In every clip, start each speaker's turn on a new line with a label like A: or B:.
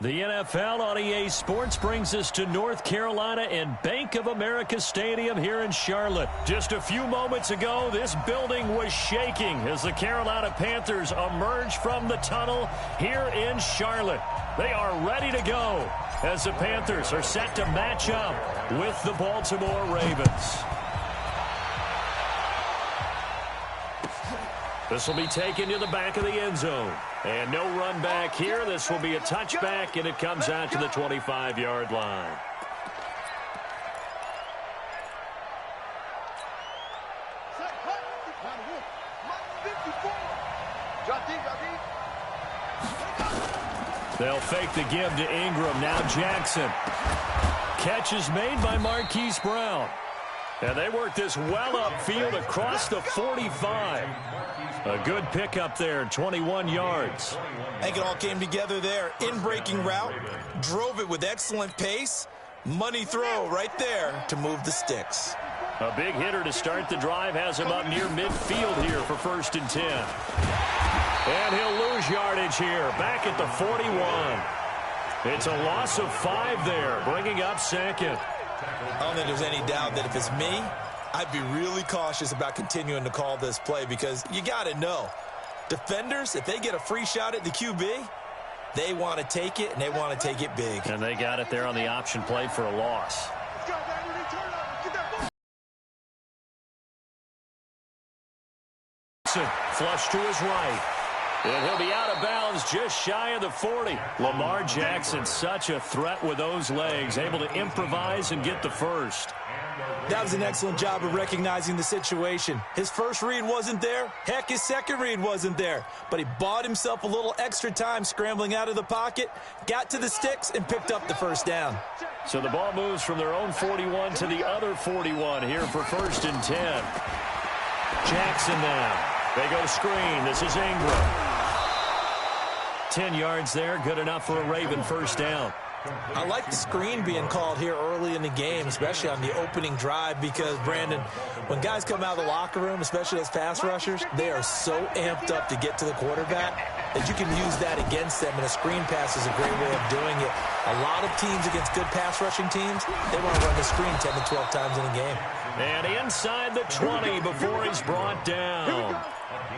A: The NFL on EA Sports brings us to North Carolina and Bank of America Stadium here in Charlotte. Just a few moments ago, this building was shaking as the Carolina Panthers emerged from the tunnel here in Charlotte. They are ready to go as the Panthers are set to match up with the Baltimore Ravens. This will be taken to the back of the end zone. And no run back here. This will be a touchback, and it comes out to the 25-yard line. They'll fake the give to Ingram. Now Jackson. Catch is made by Marquise Brown. And they work this well upfield across the 45. A good pickup there, 21 yards.
B: I think it all came together there. In-breaking route, drove it with excellent pace. Money throw right there to move the sticks.
A: A big hitter to start the drive has him up near midfield here for 1st and 10. And he'll lose yardage here, back at the 41. It's a loss of 5 there, bringing up 2nd.
B: I don't think there's any doubt that if it's me, I'd be really cautious about continuing to call this play because you got to know, defenders, if they get a free shot at the QB, they want to take it, and they want to take it big.
A: And they got it there on the option play for a loss. Flush to his right. And he'll be out of bounds just shy of the 40. Lamar Jackson, such a threat with those legs, able to improvise and get the first.
B: That was an excellent job of recognizing the situation. His first read wasn't there. Heck, his second read wasn't there. But he bought himself a little extra time scrambling out of the pocket, got to the sticks, and picked up the first down.
A: So the ball moves from their own 41 to the other 41 here for 1st and 10. Jackson now. They go screen. This is Ingram. 10 yards there, good enough for a Raven first down.
B: I like the screen being called here early in the game, especially on the opening drive, because, Brandon, when guys come out of the locker room, especially as pass rushers, they are so amped up to get to the quarterback that you can use that against them, and a screen pass is a great way of doing it. A lot of teams against good pass rushing teams, they want to run the screen 10 to 12 times in a game.
A: And inside the 20 before he's brought down.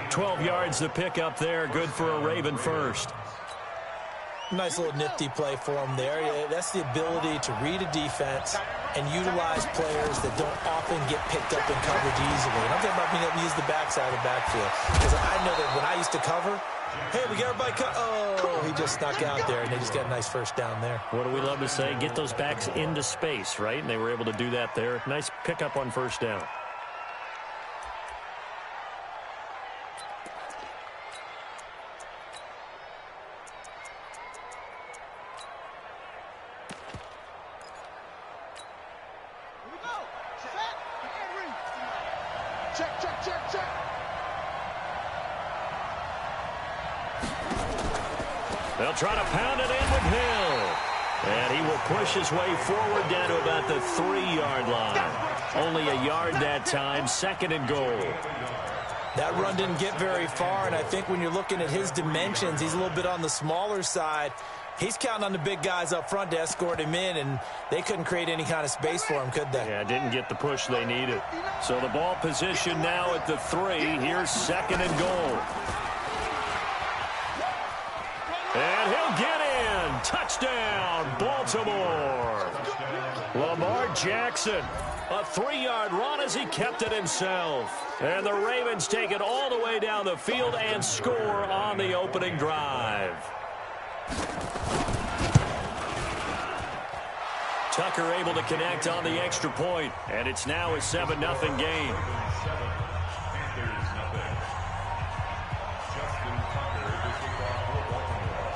A: 12 yards to pick up there, good for a Raven first.
B: Nice little nifty play for him there. That's the ability to read a defense and utilize players that don't often get picked up in coverage easily. And I'm talking about being able to use the backside of the backfield. Because I know that when I used to cover, hey, we got everybody oh, he just snuck out there, and they just got a nice first down there.
A: What do we love to say? Get those backs into space, right? And they were able to do that there. Nice pickup on first down. They'll try to pound it in with Hill. And he will push his way forward down to about the 3-yard line. Only a yard that time, 2nd and goal.
B: That run didn't get very far, and I think when you're looking at his dimensions, he's a little bit on the smaller side. He's counting on the big guys up front to escort him in, and they couldn't create any kind of space for him, could they?
A: Yeah, didn't get the push they needed. So the ball position now at the 3. Here's 2nd and goal. And he'll get in. Touchdown, Baltimore. Lamar Jackson, a 3-yard run as he kept it himself. And the Ravens take it all the way down the field and score on the opening drive. Tucker able to connect on the extra point, and it's now a 7-0 game.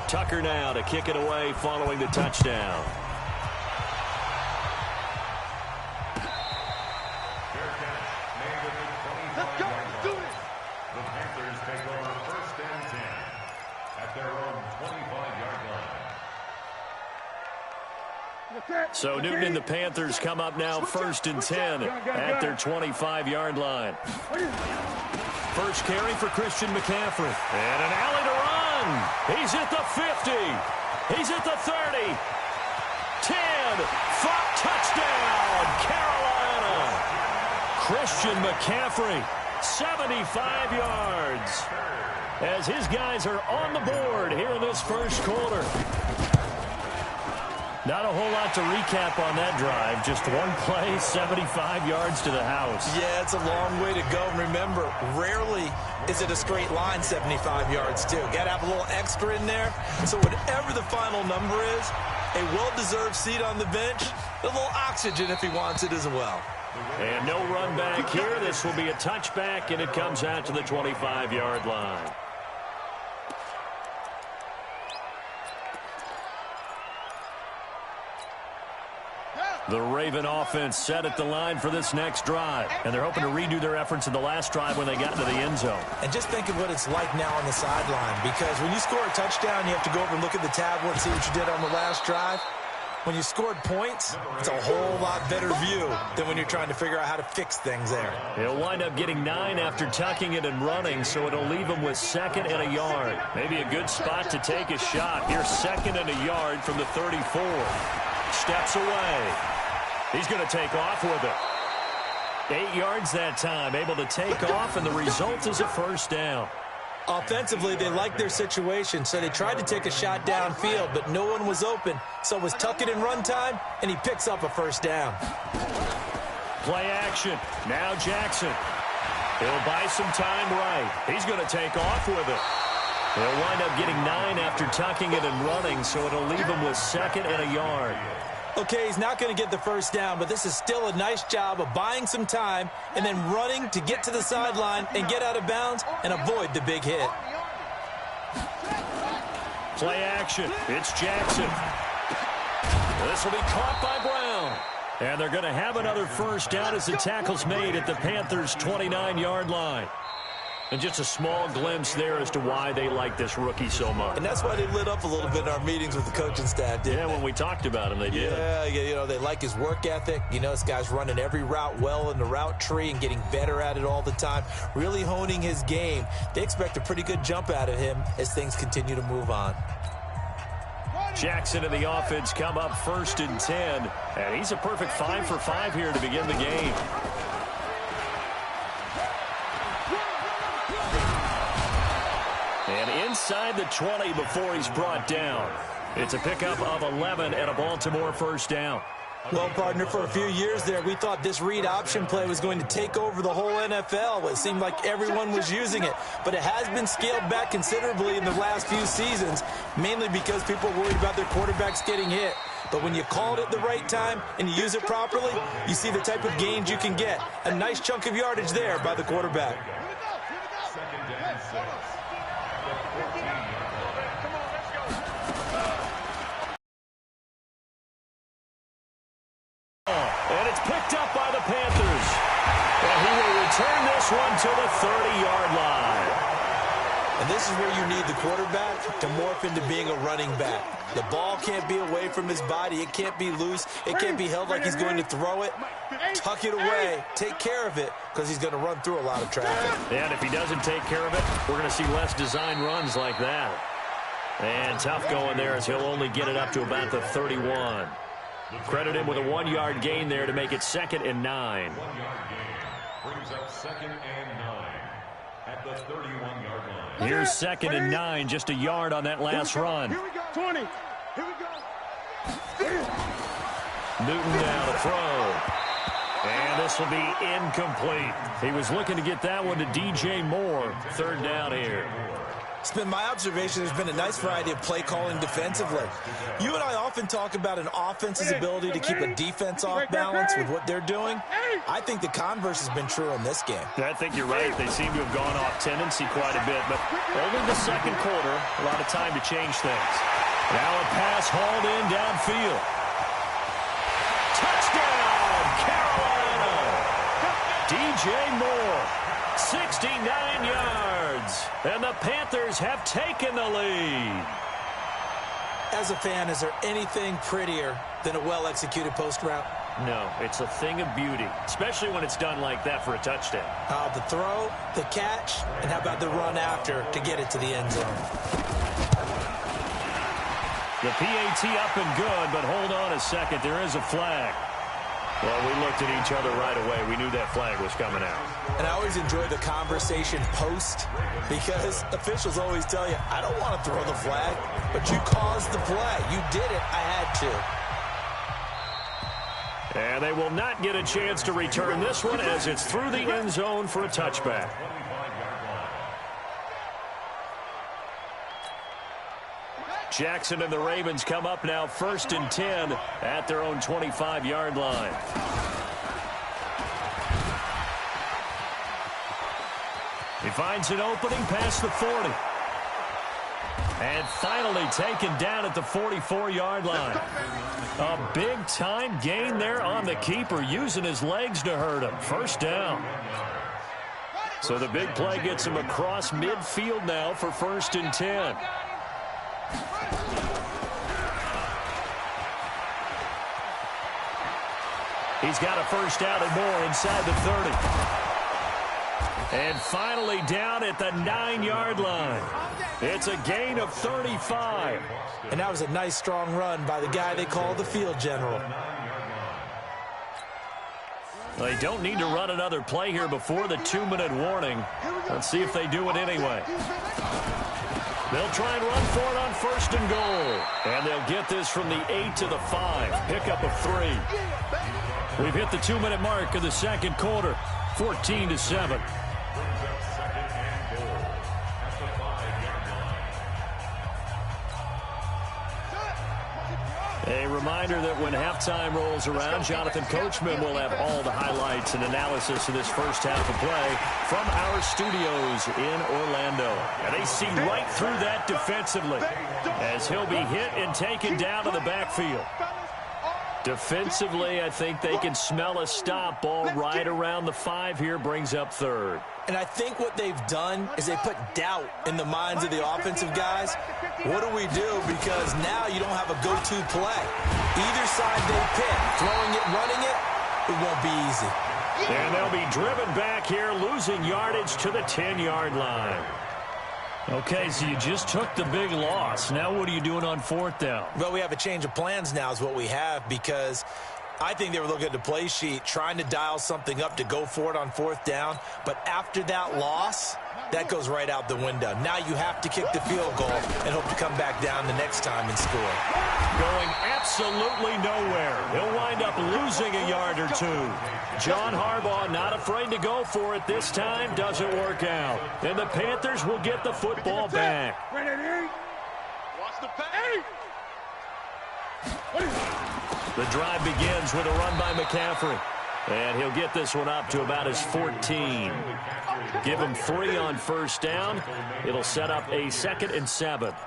A: Tucker now to kick it away following the touchdown.
C: Let's go. Do it. The Panthers take over 1st and 10 at their own 25-yard line.
A: So Newton and the Panthers come up now 1st and 10 at their 25-yard line. First carry for Christian McCaffrey. And an alley to run. He's at the 50. He's at the 30. 10. Touchdown, Carolina. Christian McCaffrey, 75 yards. As his guys are on the board here in this first quarter. Not a whole lot to recap on that drive. Just one play, 75 yards to the house.
B: Yeah, it's a long way to go. Remember, rarely is it a straight line 75 yards, too. Got to have a little extra in there. So whatever the final number is, a well-deserved seat on the bench, a little oxygen if he wants it as well.
A: And no run back here. This will be a touchback, and it comes out to the 25-yard line. The Raven offense set at the line for this next drive. And they're hoping to redo their efforts in the last drive when they got into the end zone.
B: And just think of what it's like now on the sideline. Because when you score a touchdown, you have to go over and look at the tablet and see what you did on the last drive. When you scored points, it's a whole lot better view than when you're trying to figure out how to fix things there.
A: He'll wind up getting 9 after tucking it and running, so it'll leave him with 2nd and a yard. Maybe a good spot to take a shot. Here's 2nd and a yard from the 34. Steps away. He's going to take off with it. 8 yards that time, able to take off, and the result is a first down.
B: Offensively, they liked their situation, so they tried to take a shot downfield, but no one was open. So it was tuck it and run time, and he picks up a first down.
A: Play action. Now Jackson. He'll buy some time right. He's going to take off with it. He'll wind up getting 9 after tucking it and running, so it'll leave him with 2nd and a yard.
B: Okay, he's not going to get the first down, but this is still a nice job of buying some time and then running to get to the sideline and get out of bounds and avoid the big hit.
A: Play action. It's Jackson. This will be caught by Brown. And they're going to have another first down as the tackle's made at the Panthers' 29-yard line. And just a small glimpse there as to why they like this rookie so much.
B: And that's why they lit up a little bit in our meetings with the coaching staff, didn't they?
A: When we talked about him, they did.
B: Yeah, you know, they like his work ethic. You know, this guy's running every route well in the route tree and getting better at it all the time, really honing his game. They expect a pretty good jump out of him as things continue to move on.
A: Jackson and the offense come up 1st and 10. And he's a perfect 5 for 5 here to begin the game. And inside the 20 before he's brought down. It's a pickup of 11 and a Baltimore first down.
B: Well, partner, for a few years there, we thought this read option play was going to take over the whole NFL. It seemed like everyone was using it. But it has been scaled back considerably in the last few seasons, mainly because people are worried about their quarterbacks getting hit. But when you call it at the right time and you use it properly, you see the type of gains you can get. A nice chunk of yardage there by the quarterback.
A: And it's picked up by the Panthers. And he will return this one to the 30-yard line.
B: And this is where you need the quarterback to morph into being a running back. The ball can't be away from his body. It can't be loose. It can't be held like he's going to throw it. Tuck it away. Take care of it because he's going to run through a lot of traffic.
A: And if he doesn't take care of it, we're going to see less design runs like that. And tough going there as he'll only get it up to about the 31. Credit him with a 1-yard gain there to make it 2nd and 9.
C: 1-yard gain brings up 2nd and 9 at the 31-yard line.
A: Here's 2nd and 9, just a yard on that last run.
D: Here we go. 20. Here we go.
A: Newton now to throw. And this will be incomplete. He was looking to get that one to DJ Moore. 3rd down here.
B: It's been my observation there's been a nice variety of play calling defensively. You and I often talk about an offense's ability to keep a defense off balance with what they're doing. I think the converse has been true in this game.
A: I think you're right. They seem to have gone off tendency quite a bit, but only the 2nd quarter, a lot of time to change things. Now a pass hauled in downfield. Touchdown, Carolina! DJ Moore, 69 yards. And the Panthers have taken the lead.
B: As a fan, is there anything prettier than a well-executed post route?
A: No, it's a thing of beauty, especially when it's done like that for a touchdown.
B: The throw, the catch, and how about the run after to get it to the end zone?
A: The PAT up and good, but hold on a second. There is a flag. Well, we looked at each other right away. We knew that flag was coming out.
B: And I always enjoy the conversation post because officials always tell you, I don't want to throw the flag, but you caused the play. You did it. I had to.
A: And they will not get a chance to return this one as it's through the end zone for a touchback. Jackson and the Ravens come up now 1st and 10 at their own 25-yard line. He finds an opening past the 40. And finally taken down at the 44-yard line. A big-time gain there on the keeper, using his legs to hurt him. First down. So the big play gets him across midfield now for 1st and 10. He's got a first down and more inside the 30. And finally down at the 9-yard line. It's a gain of 35.
B: And that was a nice, strong run by the guy they call the field general.
A: They don't need to run another play here before the 2-minute warning. Let's see if they do it anyway. They'll try and run for it on 1st and goal. And they'll get this from the 8 to the 5. Pickup of 3. We've hit the 2-minute mark of the second quarter. 14-7. A reminder that when halftime rolls around, Jonathan Coachman will have all the highlights and analysis of this first half of play from our studios in Orlando. And they see right through that defensively as he'll be hit and taken down to the backfield. Defensively, I think they can smell a stop ball right around the 5 here, brings up 3rd.
B: And I think what they've done is they put doubt in the minds of the offensive guys. What do we do? Because now you don't have a go-to play. Either side they pick, throwing it, running it, it won't be easy.
A: And they'll be driven back here, losing yardage to the 10-yard line. Okay, so you just took the big loss. Now what are you doing on 4th down?
B: Well, we have a change of plans now is what we have, because I think they were looking at the play sheet, trying to dial something up to go for it on 4th down. But after that loss, that goes right out the window. Now you have to kick the field goal and hope to come back down the next time and score.
A: Going absolutely nowhere. He'll wind up losing a yard or 2. John Harbaugh not afraid to go for it this time. Doesn't work out. And the Panthers will get the football back.
D: Watch the pass.
A: The drive begins with a run by McCaffrey. And he'll get this one up to about his 14. Give him 3 on 1st down. It'll set up a 2nd and 7.
C: It's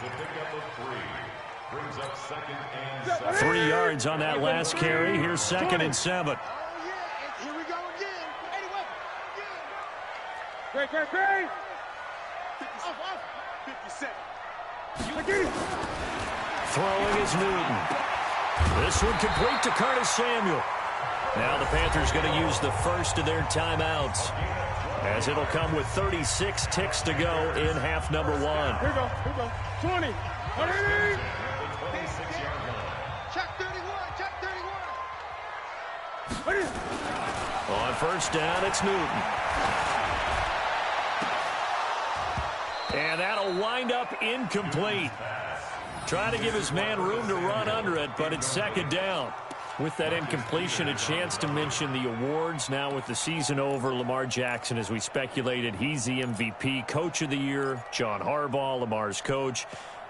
C: a pickup of 3. Brings up 2nd and 7.
A: 3 yards on that last carry. Here's 2nd and 7.
D: Here we go again. Anyway, Great. 57.
A: Throwing is Newton. This one complete to Curtis Samuel. Now the Panthers going to use the first of their timeouts, as it'll come with 36 ticks to go in half number 1.
D: Here we go. 20. Check 31.
A: On 1st down, it's Newton. And that'll wind up incomplete. Trying to give his man room to run under it, but it's 2nd down. With that incompletion, a chance to mention the awards. Now with the season over, Lamar Jackson, as we speculated, he's the MVP, Coach of the Year. John Harbaugh, Lamar's coach.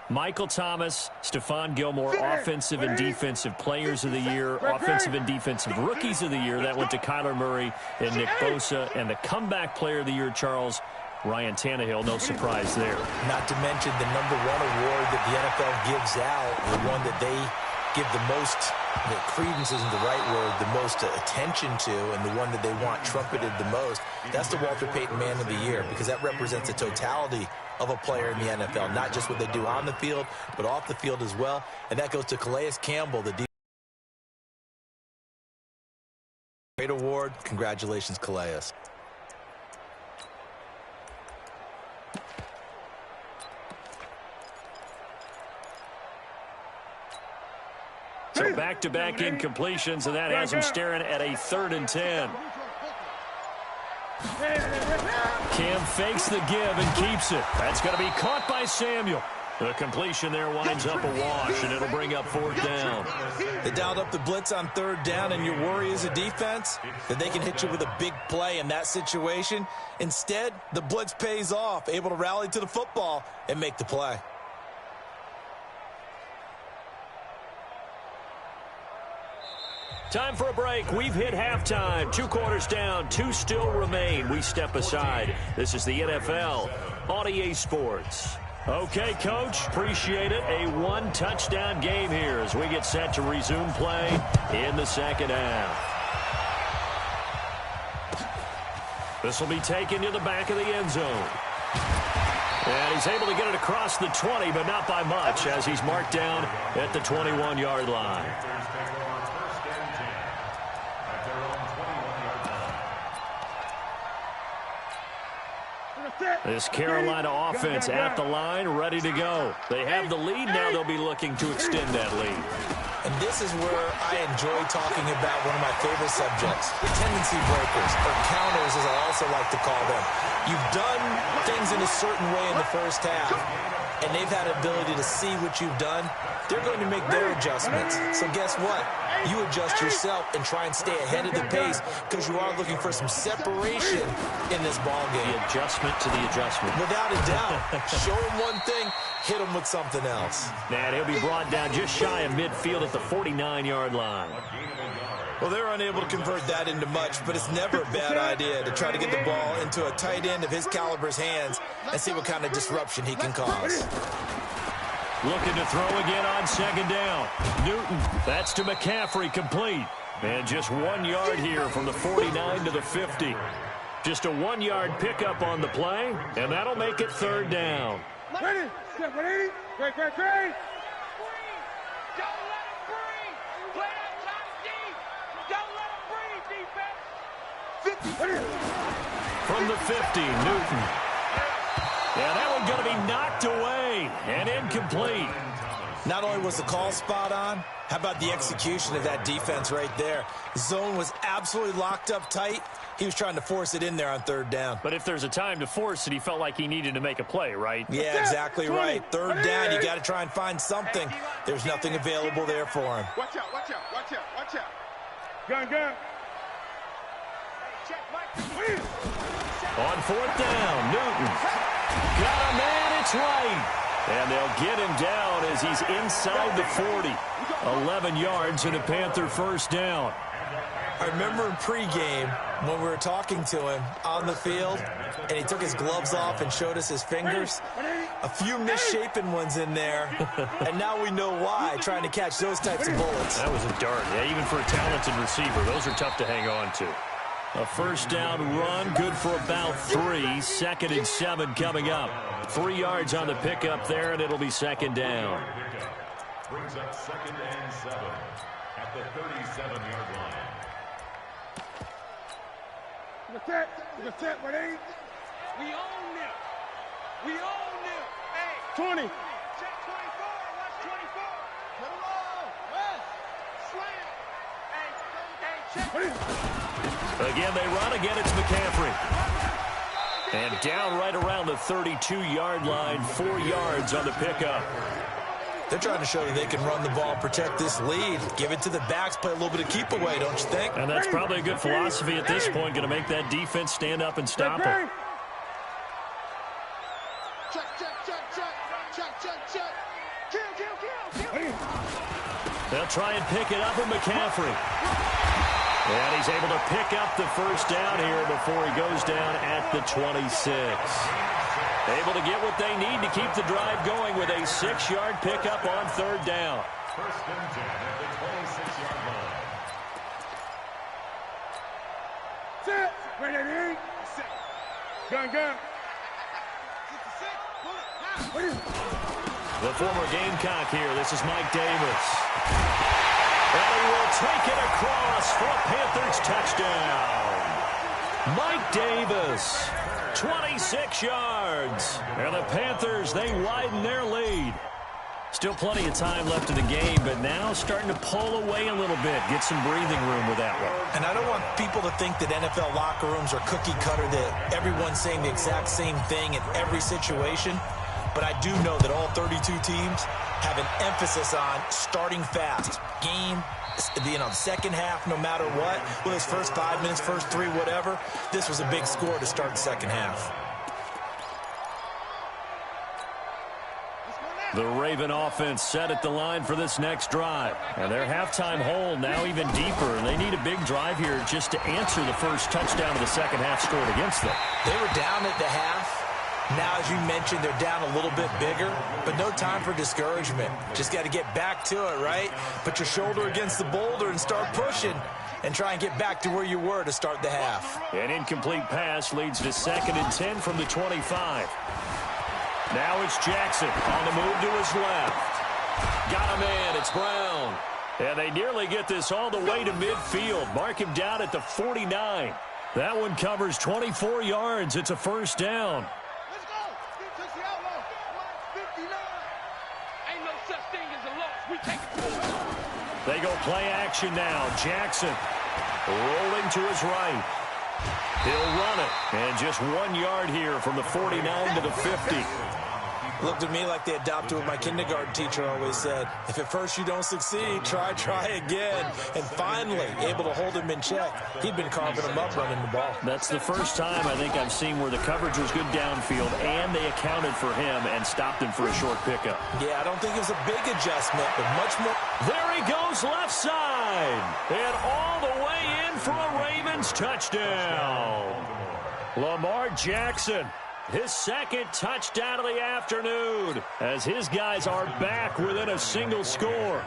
A: Michael Thomas, Stephon Gilmore, Offensive and Defensive Players of the Year, Offensive and Defensive Rookies of the Year. That went to Kyler Murray and Nick Bosa. And the Comeback Player of the Year, Charles, Ryan Tannehill. No surprise there.
B: Not to mention the #1 award that the NFL gives out, the one that they give the most, credence isn't the right word, the most attention to, and the one that they want trumpeted the most. That's the Walter Payton Man of the Year, because that represents the totality of a player in the NFL, not just what they do on the field, but off the field as well. And that goes to Calais Campbell, the great award. Congratulations, Calais.
A: So back-to-back incompletions, and that has him staring at a 3rd and 10. Cam fakes the give and keeps it. That's going to be caught by Samuel. The completion there winds up a wash, and it'll bring up 4th down.
B: They dialed up the blitz on 3rd down, and your worry as a defense that they can hit you with a big play in that situation. Instead, the blitz pays off, able to rally to the football and make the play.
A: Time for a break. We've hit halftime. 2 quarters down. 2 still remain. We step aside. This is the NFL on EA Sports. Okay, Coach. Appreciate it. A 1-touchdown game here as we get set to resume play in the 2nd half. This will be taken to the back of the end zone. And he's able to get it across the 20, but not by much as he's marked down at the 21-yard line. This Carolina offense at the line, ready to go. They have the lead. Now they'll be looking to extend that lead.
B: And this is where I enjoy talking about one of my favorite subjects, tendency breakers, or counters as I also like to call them. You've done things in a certain way in the first half, and they've had an ability to see what you've done. They're going to make their adjustments. So guess what? You adjust yourself and try and stay ahead of the pace because you are looking for some separation in this ball game.
A: The adjustment to the adjustment.
B: Without a doubt. Show him one thing, hit him with something else.
A: And he'll be brought down just shy of midfield at the 49-yard line.
B: Well, they're unable to convert that into much, but it's never a bad idea to try to get the ball into a tight end of his caliber's hands and see what kind of disruption he can cause.
A: Looking to throw again on 2nd down. Newton, that's to McCaffrey, complete. And just 1 yard here from the 49 to the 50. Just a 1-yard pickup on the play, and that'll make it 3rd down.
D: Ready? Step 180. Great, great, great.
E: Don't let him breathe. Play that top deep. Don't let him breathe, defense.
D: 50.
A: From the 50, Newton. Yeah, that one's going to be knocked away and incomplete.
B: Not only was the call spot on, how about the execution of that defense right there? Zone was absolutely locked up tight. He was trying to force it in there on 3rd down.
A: But if there's a time to force it, he felt like he needed to make a play, right?
B: Yeah, exactly right. 3rd down, you got to try and find something. There's nothing available there for him.
D: Watch out, watch out, watch out, watch out. Gun, gun.
A: On 4th down, Newton. Got a man, it's right. And they'll get him down as he's inside the 40. 11 yards and a Panther 1st down.
B: I remember in pregame when we were talking to him on the field, and he took his gloves off and showed us his fingers. A few misshapen ones in there, and now we know why, trying to catch those types of bullets.
A: That was a dart. Yeah, even for a talented receiver, those are tough to hang on to. A 1st down run, good for about 3. 2nd and 7 coming up. 3 yards on the pickup there, and it'll be 2nd down.
C: Brings up 2nd and 7 at the 37-yard line.
D: The set, 180.
E: We own them. We own them. Hey.
D: 20.
E: Check 24. Watch 24. Put them on. West. Slam. Hey, check.
A: Again, they run. Again, it's McCaffrey. And down right around the 32-yard line. 4 yards on the pickup.
B: They're trying to show that they can run the ball, protect this lead. Give it to the backs, play a little bit of keep away, don't you think?
A: And that's probably a good philosophy at this point. Going to make that defense stand up and stop it.
E: Check, check, check, check. Check, check, check. Kill, kill, kill, kill.
A: They'll try and pick it up with McCaffrey. And he's able to pick up the 1st down here before he goes down at the 26. Able to get what they need to keep the drive going with a 6-yard pickup on 3rd down.
C: 1st and 10 at the 26-yard line.
D: Set. Ready. Gun, gun.
A: The former Gamecock here. This is Mike Davis. And he will take it across for a Panthers touchdown. Mike Davis, 26 yards. And the Panthers, they widen their lead. Still plenty of time left in the game, but now starting to pull away a little bit. Get some breathing room with that one.
B: And I don't want people to think that NFL locker rooms are cookie cutter, that everyone's saying the exact same thing in every situation. But I do know that all 32 teams have an emphasis on starting fast. Game, the second half, no matter what. Whether it's first 5 minutes, first 3, whatever. This was a big score to start the second half.
A: The Raven offense set at the line for this next drive. And their halftime hole now even deeper. They need a big drive here just to answer the first touchdown of the second half scored against them.
B: They were down at the half. Now, as you mentioned, they're down a little bit bigger, but no time for discouragement. Just got to get back to it, right? Put your shoulder against the boulder and start pushing and try and get back to where you were to start the half.
A: An incomplete pass leads to 2nd and 10 from the 25. Now it's Jackson on the move to his left. Got a man. It's Brown. And they nearly get this all the way to midfield. Mark him down at the 49. That one covers 24 yards. It's a first down.
E: Let's go. Touch the outlaw. 59. Ain't no such thing as a loss. We take it.
A: They go play action now. Jackson rolling to his right. He'll run it. And just 1 yard here from the 49 to the 50.
B: Looked at me like they adopted what my kindergarten teacher always said. If at first you don't succeed, try again. And finally, able to hold him in check. He'd been carving him up running the ball.
A: That's the first time I think I've seen where the coverage was good downfield and they accounted for him and stopped him for a short pickup.
B: Yeah, I don't think it was a big adjustment, but much more.
A: There he goes left side. And all the way in for a Ravens touchdown. Lamar Jackson. His second touchdown of the afternoon as his guys are back within a single score.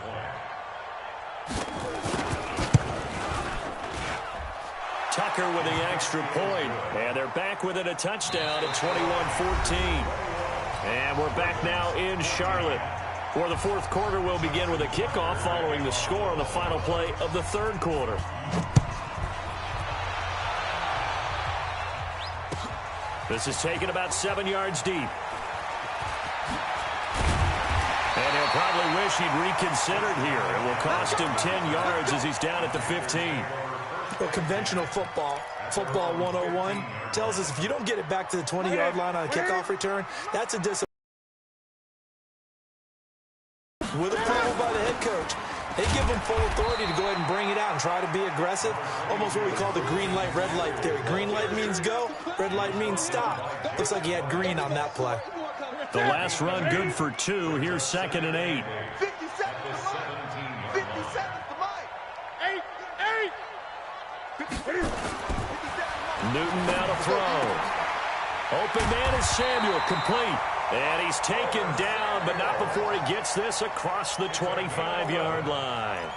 A: Tucker with the extra point, and they're back within a touchdown at 21-14. And we're back now in Charlotte. For the fourth quarter, we'll begin with a kickoff following the score on the final play of the third quarter. This is taken about 7 yards deep. And he'll probably wish he'd reconsidered here. It will cost him 10 yards as he's down at the 15.
B: Well, conventional football 101, tells us if you don't get it back to the 20-yard line on a kickoff return, that's a disappointment. With approval by the head coach, they give him full authority to go ahead and bring it out and try to be aggressive. Almost what we call the green light, red light theory. Green light means go, red light means stop. Looks like he had green on that play.
A: The last run good for 2. Here's 2nd and 8.
E: 50 seconds to Mike. 50 seconds to Mike. 8.
A: Newton now to throw. Open man is Samuel, complete. And he's taken down, but not before he gets this across the 25-yard line.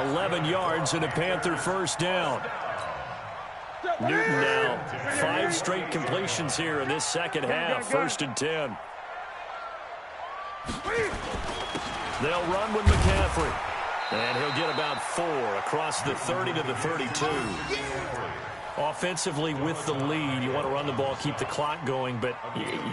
A: 11 yards and a Panther first down. Newton now 5 straight completions here in this second half. 1st and 10. They'll run with McCaffrey. And he'll get about 4 across the 30 to the 32. Offensively with the lead, you want to run the ball, keep the clock going, but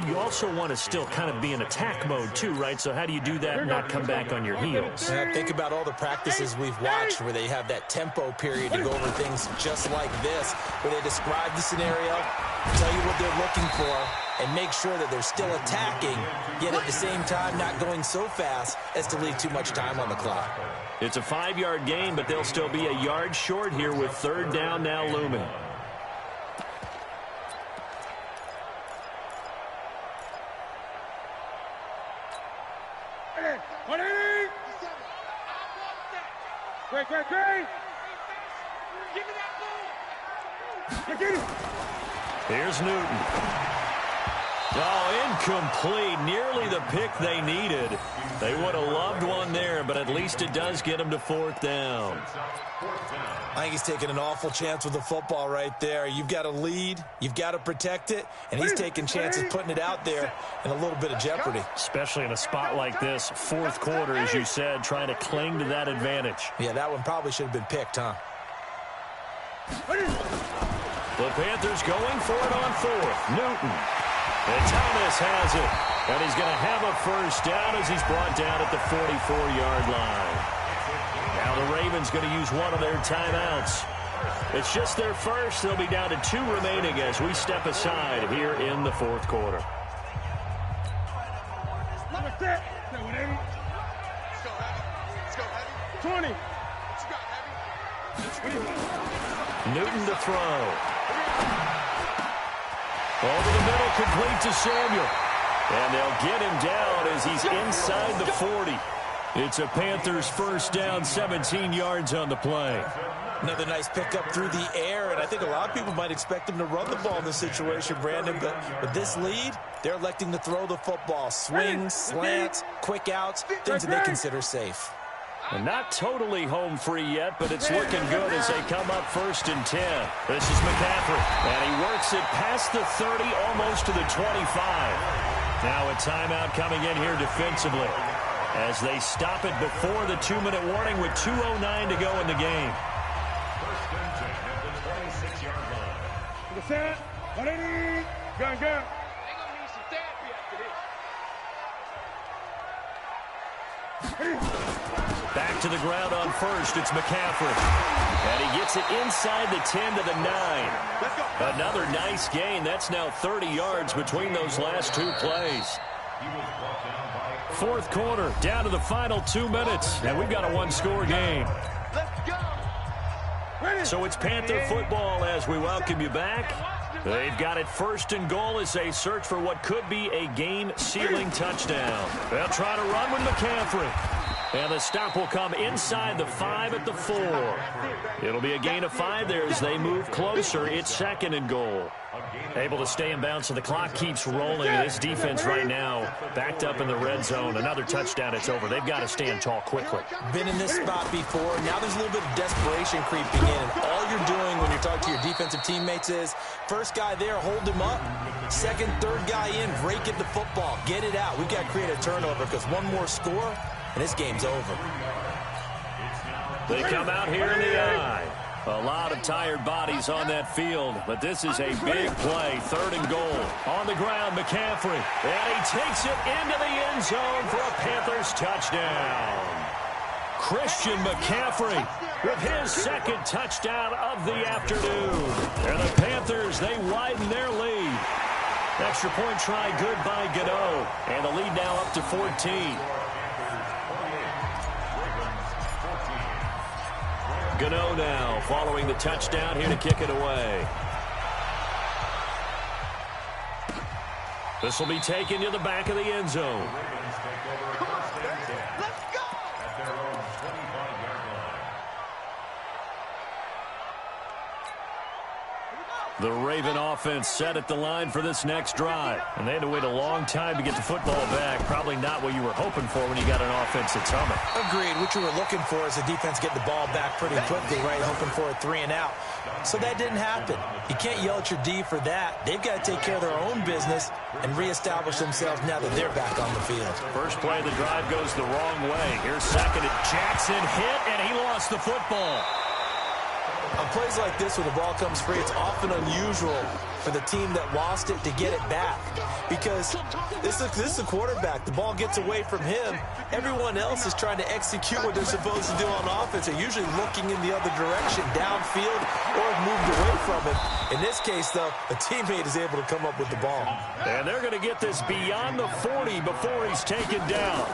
A: you also want to still kind of be in attack mode too, right? So how do you do that and not come back on your heels?
B: Yeah, think about all the practices we've watched where they have that tempo period to go over things just like this, where they describe the scenario, tell you what they're looking for, and make sure that they're still attacking, yet at the same time not going so fast as to leave too much time on the clock.
A: It's a 5-yard gain, but they'll still be a yard short here with 3rd down now looming.
D: Great.
A: Here's Newton. Oh, incomplete. Nearly the pick they needed. They would have loved one there, but at least it does get them to 4th down.
B: I think he's taking an awful chance with the football right there. You've got to lead, you've got to protect it, and he's taking chances putting it out there in a little bit of jeopardy.
A: Especially in a spot like this, 4th quarter, as you said, trying to cling to that advantage.
B: Yeah, that one probably should have been picked, huh?
A: The Panthers going for it on 4th. Newton. And Thomas has it. And he's going to have a first down as he's brought down at the 44-yard line. Now the Ravens going to use one of their timeouts. It's just their first. They'll be down to 2 remaining as we step aside here in the fourth quarter.
D: Number 10. 20.
A: Newton to throw. Over the middle, complete to Samuel. And they'll get him down as he's inside the 40. It's a Panthers first down, 17 yards on the play.
B: Another nice pickup through the air, and I think a lot of people might expect him to run the ball in this situation, Brandon, but with this lead, they're electing to throw the football. Swings, slants, quick outs, things that they consider safe.
A: And not totally home free yet, but it's looking good as they come up 1st and 10. This is McCaffrey, and he works it past the 30, almost to the 25. Now a timeout coming in here defensively as they stop it before the 2-minute warning with 2:09 to go in the game.
C: 1st and 10 at the 26-yard line.
D: To the set. 180. Gun.
E: They're going to need some therapy after this.
A: Back to the ground on 1st. It's McCaffrey. And he gets it inside the 10 to the 9. Another nice gain. That's now 30 yards between those last 2 plays. Fourth quarter, down to the final 2 minutes. And we've got a 1-score game.
E: Let's go.
A: So it's Panther football as we welcome you back. They've got it 1st and goal as they search for what could be a game-sealing touchdown. They'll try to run with McCaffrey. And the stop will come inside the 5 at the 4. It'll be a gain of 5 there as they move closer. It's 2nd and goal. Able to stay in bounds, so the clock keeps rolling. This defense right now backed up in the red zone. Another touchdown, it's over. They've got to stand tall quickly.
B: Been in this spot before. Now there's a little bit of desperation creeping in. And all you're doing when you're talking to your defensive teammates is, first guy there, hold him up. Second, third guy in, rake at the football. Get it out. We've got to create a turnover because one more score, and this game's over.
A: They come out here in the eye. A lot of tired bodies on that field, but this is a big play. 3rd and goal. On the ground, McCaffrey. And he takes it into the end zone for a Panthers touchdown. Christian McCaffrey with his 2nd touchdown of the afternoon. And the Panthers, they widen their lead. Extra point try good by Gano. And the lead now up to 14. Gano now following the touchdown here to kick it away. This will be taken to the back of the end zone.
E: Let's go.
C: At their own 25-yard line.
A: The Raven offense set at the line for this next drive. And they had to wait a long time to get the football back. Probably not what you were hoping for when you got an offense that's humming.
B: Agreed. What you were looking for is the defense getting the ball back pretty quickly, right? Hoping for a 3 and out. So that didn't happen. You can't yell at your D for that. They've got to take care of their own business and reestablish themselves now that they're back on the field.
A: First play of the drive goes the wrong way. Here's 2nd and Jackson hit, and he lost the football.
B: On plays like this, when the ball comes free, it's often unusual for the team that lost it to get it back. Because this is a quarterback. The ball gets away from him. Everyone else is trying to execute what they're supposed to do on offense. They're usually looking in the other direction, downfield, or have moved away from it. In this case, though, a teammate is able to come up with the ball.
A: And they're going to get this beyond the 40 before he's taken down.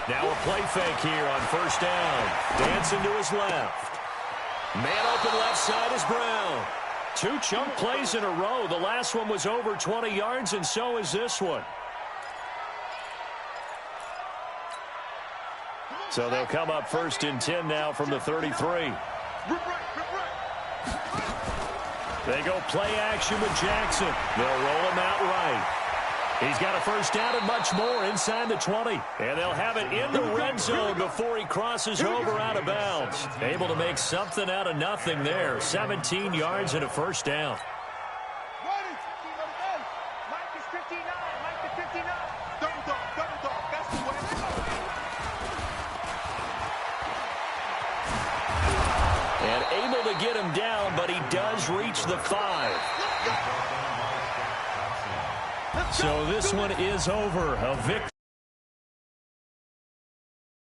A: Now a play fake here on 1st down. Dancing to his left. Man open left side is Brown. 2 chunk plays in a row. The last one was over 20 yards, and so is this one. So they'll come up 1st and 10 now from the 33. They go play action with Jackson. They'll roll him out right. He's got a first down and much more inside the 20. And they'll have it in the red zone before he crosses over out of bounds. Able to make something out of nothing there. 17 yards and a first down.
E: Mike is 59. Mike is 59. Double dog. That's the way to go.
A: And able to get him down, but he does reach the 5. So this one is over. A victory.